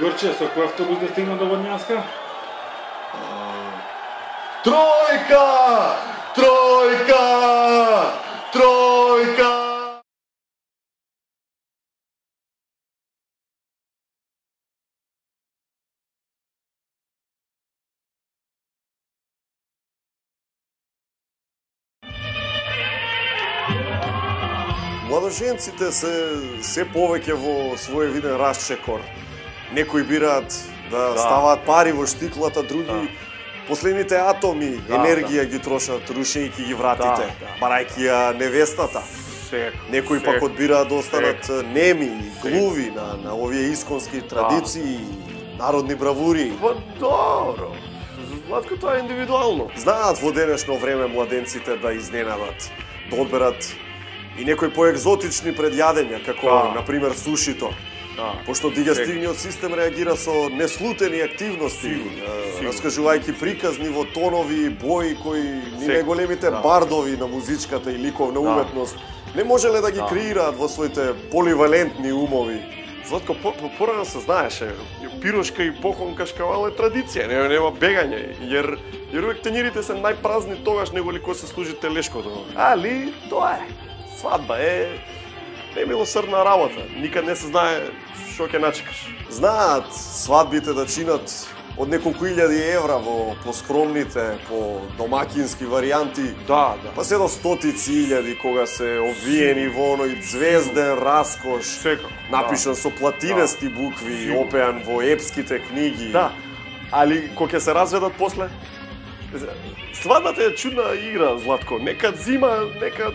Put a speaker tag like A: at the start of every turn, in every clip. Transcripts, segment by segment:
A: Горче, со кој автобус да стигна до Водњанска?
B: Тројка! Тројка! Тројка! Младоженците се повеќе во свој виден расчекор. Некои бираат да ставаат пари во штиклата, други последните атоми енергија ги трошат, рушејќи ги вратите, барајќи ја невестата. Некои пак одбираат да останат неми, глуви на овие исконски традиции, народни бравури.
C: Па добро. Златко, тоа е индивидуално.
B: Знаат во денешно време младенците да изненадат, да одберат и некои поекзотични предјадења, како, например, сушито. Пошто дигестивниот систем реагира со неслутени активности, раскажувајќи приказни во тонови и бои кои ни најголемите бардови на музичката и ликовна уметност не можеле да ги креираат во своите поливалентни умови.
C: Златко, порано се знаеше, пирошка и похонка шкавал е традиција, нема бегање, jer увек тенирите се најпразни тогаш неголи кој се служи телешкото. Али, тоа е. Свадба е немилосрдна работа. Никад не се знае што ќе начекаш.
B: Знаат свадбите да чинат од неколку илјади евра во поскромните, по домакински варијанти.
C: Да.
B: Па се до стотици илјади кога се обвиени во оној звезден раскош.
C: Секако.
B: Напишан со платинести букви, опеан во епските книги.
C: Да. Али кога ќе се разведат после, свадбата е чудна игра, Златко. Некад зима, некад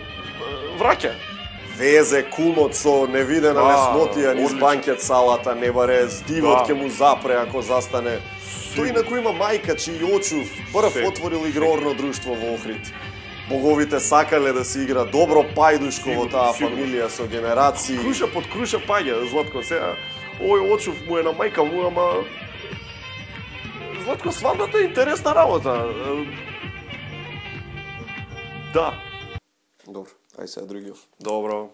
C: враќа.
B: Везе кумот со невидена леснотија низ банкет салата, не баре здивот ќе му запре ако застане. Тој инаку има мајка чиј очув прв отворил игрорно друштво во Охрид. Боговите сакале да се игра добро пајдушко во таа фамилија со генерации.
C: Круша под круша паѓа, Златко. Сега овој очув му е на мајка му, ама Златко, свадбата е интересна работа. Да.
B: Добро, ај сега другиот.
C: Добро.